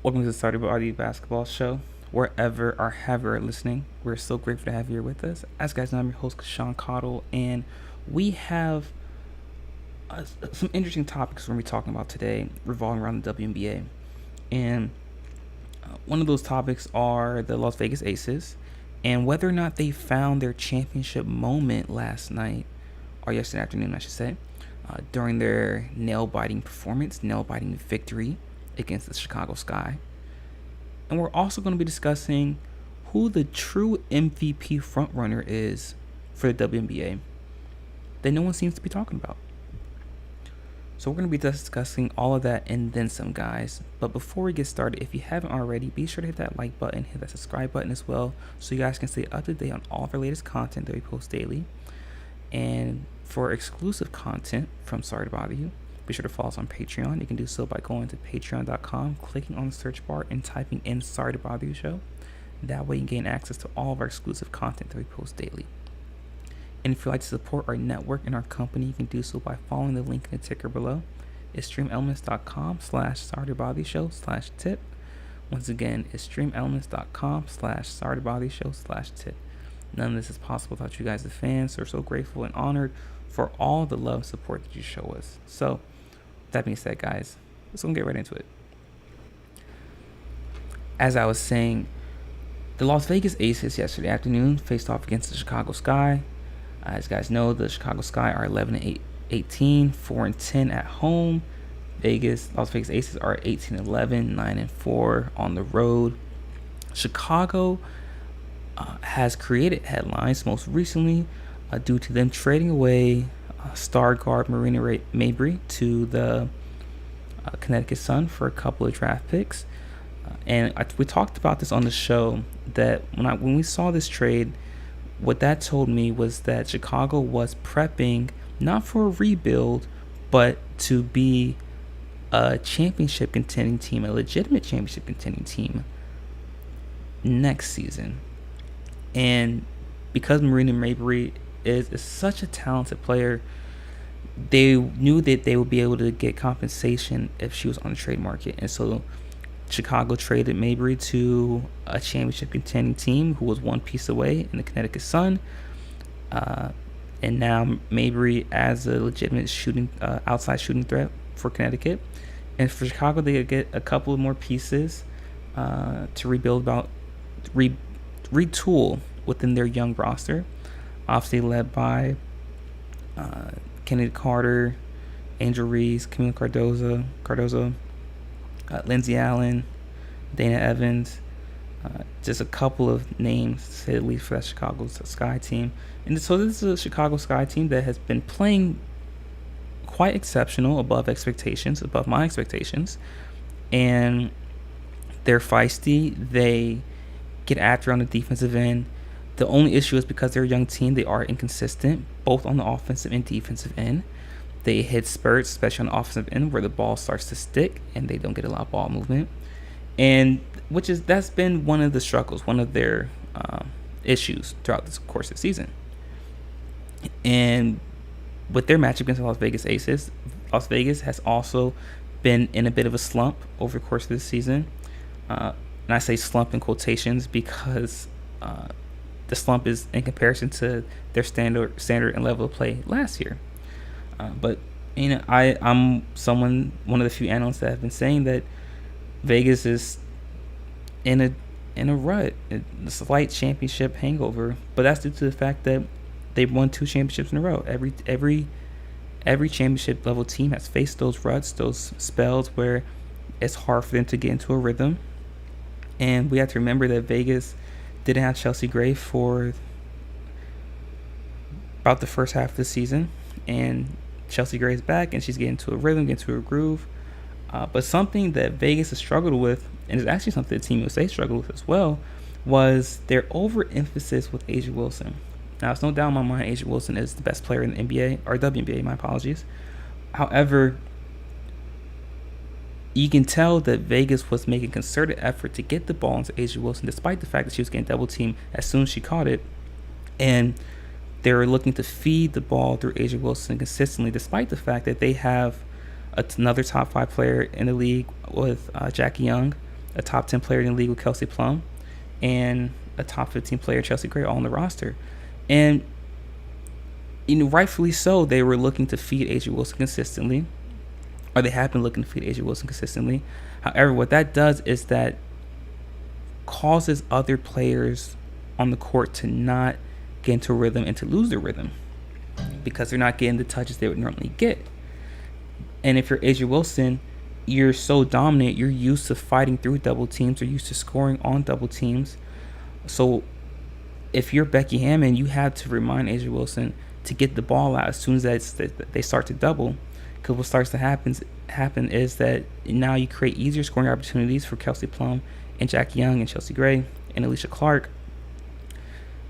Welcome to the STBY basketball show. Wherever or however you're listening, we're so grateful to have you here with us. As you guys know, I'm your host, Sean Cottle, and we have some interesting topics we're going to be talking about today revolving around the WNBA. And one of those topics are the Las Vegas Aces and whether or not they found their championship moment last night, or yesterday afternoon, I should say, during their nail-biting performance, nail-biting victory against the Chicago Sky. And we're also going to be discussing who the true MVP frontrunner is for the WNBA that no one seems to be talking about. So we're going to be discussing all of that and then some, guys. But before we get started, if you haven't already, be sure to hit that like button, hit that subscribe button as well, so you guys can stay up to date on all of our latest content that we post daily. And for exclusive content from Sorry to Bother You, be sure to follow us on Patreon. You can do so by going to patreon.com, clicking on the search bar, and typing in Sorry to Bother You Show. That way you gain access to all of our exclusive content that we post daily. And if you'd like to support our network and our company, you can do so by following the link in the ticker below. It's streamelements.com/sorrytobotheryoushow/tip. Once again, it's streamelements.com/sorrytobotheryoushow/tip. None of this is possible without you guys, the fans. So we're so grateful and honored for all the love and support that you show us. So, that being said, guys, let's go get right into it. As I was saying, the Las Vegas Aces yesterday afternoon faced off against the Chicago Sky. As you guys know, the Chicago Sky are 11-18, 4-10 at home. Las Vegas Aces are 18-11, 9-4 on the road. Chicago has created headlines most recently due to them trading away star guard Marina Mabrey to the Connecticut Sun for a couple of draft picks. And we talked about this on the show, that when we saw this trade, what that told me was that Chicago was prepping not for a rebuild, but to be a championship contending team, a legitimate championship contending team next season. And because Marina Mabrey is such a talented player, they knew that they would be able to get compensation if she was on the trade market. And so Chicago traded Mabrey to a championship contending team who was one piece away in the Connecticut Sun. And now Mabrey as a legitimate outside shooting threat for Connecticut. And for Chicago, they could get a couple of more pieces to retool within their young roster. Obviously led by Kennedy Carter, Angel Reese, Camila Cardozo, Lindsey Allen, Dana Evans, just a couple of names, to say the least, for that Chicago Sky team. And so this is a Chicago Sky team that has been playing quite exceptional, above my expectations. And they're feisty. They get after on the defensive end. The only issue is because they're a young team, they are inconsistent, both on the offensive and defensive end. They hit spurts, especially on the offensive end, where the ball starts to stick and they don't get a lot of ball movement. And that's been one of the struggles, one of their issues throughout the course of the season. And with their matchup against the Las Vegas Aces, Las Vegas has also been in a bit of a slump over the course of this season. And I say slump in quotations because the slump is in comparison to their standard and level of play last year. But I'm one of the few analysts that have been saying that Vegas is in a rut, a slight championship hangover. But that's due to the fact that they've won 2 championships in a row. Every championship level team has faced those ruts, those spells where it's hard for them to get into a rhythm. And we have to remember that Vegas didn't have Chelsea Gray for about the first half of the season, and Chelsea Gray is back and she's getting into a rhythm, getting into a groove. But something that Vegas has struggled with, and is actually something the Team USA struggled with as well, was their overemphasis with Ajawilson. Now, it's no doubt in my mind Ajawilson is the best player in the NBA, or WNBA, my apologies. However, you can tell that Vegas was making concerted effort to get the ball into Ajawilson, despite the fact that she was getting double teamed as soon as she caught it. And they were looking to feed the ball through Ajawilson consistently, despite the fact that they have another top 5 player in the league with Jackie Young, a top 10 player in the league with Kelsey Plum, and a top 15 player, Chelsea Gray, all on the roster. And rightfully so, they were looking to feed AJ Wilson consistently, or they have been looking to feed AJ Wilson consistently. However, what that does is that causes other players on the court to not get into a rhythm and to lose their rhythm because they're not getting the touches they would normally get. And if you're AJ Wilson, you're so dominant, you're used to fighting through double teams, you're used to scoring on double teams. So if you're Becky Hammond, you have to remind AJ Wilson to get the ball out as soon as they start to double. Because what starts to happen is that now you create easier scoring opportunities for Kelsey Plum and Jackie Young and Chelsea Gray and Alicia Clark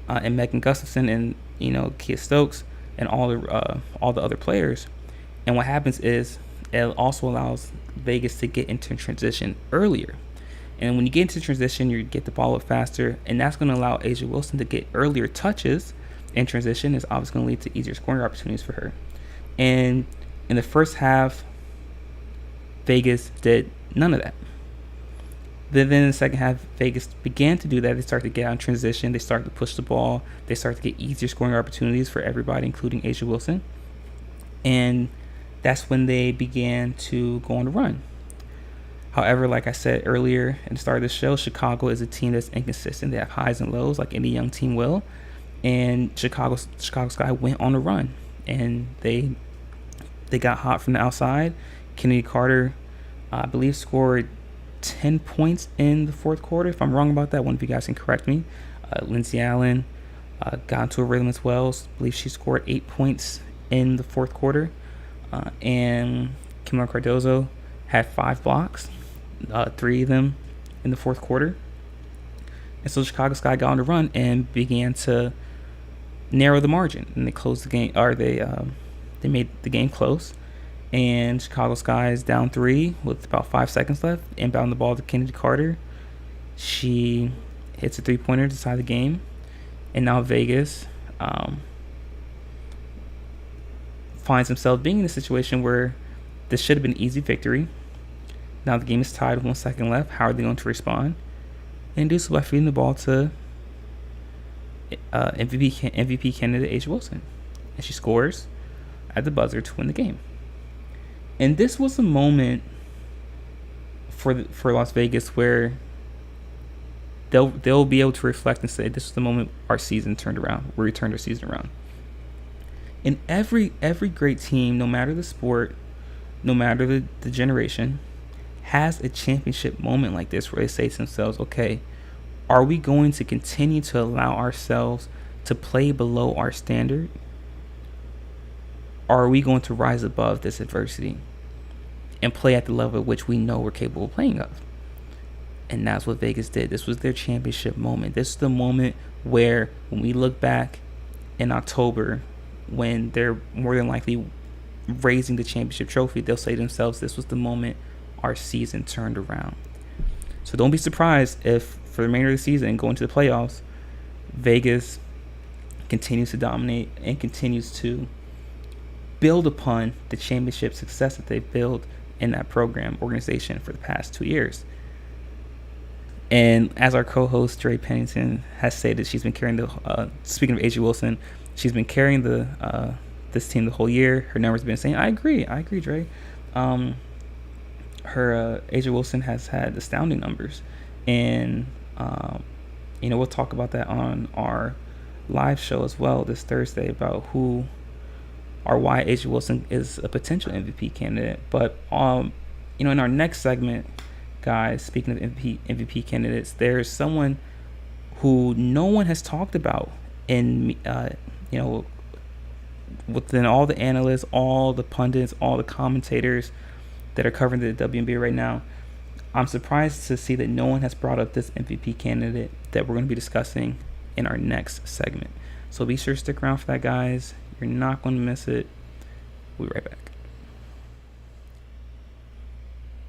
and Megan Gustafson and Kia Stokes and all the other players. And what happens is it also allows Vegas to get into transition earlier. And when you get into transition, you get the ball up faster, and that's going to allow AJ Wilson to get earlier touches in transition. Is obviously going to lead to easier scoring opportunities for her. And in the first half, Vegas did none of that. Then in the second half, Vegas began to do that. They started to get out in transition. They started to push the ball. They started to get easier scoring opportunities for everybody, including AJ Wilson. And that's when they began to go on the run. However, like I said earlier in the start of the show, Chicago is a team that's inconsistent. They have highs and lows like any young team will. And Chicago Sky went on a run. And they got hot from the outside. Kennedy Carter, I believe, scored 10 points in the fourth quarter. If I'm wrong about that, one of you guys can correct me. Lindsay Allen got into a rhythm as well. I believe she scored 8 points in the fourth quarter. And Kimberly Cardozo had 5 blocks, 3 of them in the fourth quarter. And so Chicago Sky got on the run and began to narrow the margin. And they closed the game, or they made the game close. And Chicago Sky is down 3 with about 5 seconds left. Inbound the ball to Kennedy Carter. She hits a 3-pointer to decide the game. And now Vegas finds himself being in a situation where this should have been an easy victory. Now the game is tied with 1 second left. How are they going to respond? And do so by feeding the ball to MVP candidate AJ Wilson. And she scores at the buzzer to win the game. And this was a moment for Las Vegas where they'll be able to reflect and say, this is the moment our season turned around. We turned our season around. And every great team, no matter the sport, no matter the generation, has a championship moment like this where they say to themselves, okay, are we going to continue to allow ourselves to play below our standard? Or are we going to rise above this adversity and play at the level at which we know we're capable of playing of? And that's what Vegas did. This was their championship moment. This is the moment where when we look back in October, when they're more than likely raising the championship trophy, they'll say to themselves, this was the moment our season turned around. So don't be surprised if for the remainder of the season, going to the playoffs, Vegas continues to dominate and continues to build upon the championship success that they built in that organization for the past 2 years. And as our co-host Dre Pennington has stated, she's been carrying speaking of AJ Wilson, she's been carrying this team the whole year. Her numbers have been saying, I agree, Dre. Her AJ Wilson has had astounding numbers, and we'll talk about that on our live show as well this Thursday about who or why AJ Wilson is a potential MVP candidate. But in our next segment, guys, speaking of MVP candidates, there's someone who no one has talked about in within all the analysts, all the pundits, all the commentators that are covering the WNBA right now. I'm surprised to see that no one has brought up this MVP candidate that we're going to be discussing in our next segment. So be sure to stick around for that, guys. You're not going to miss it. We'll be right back.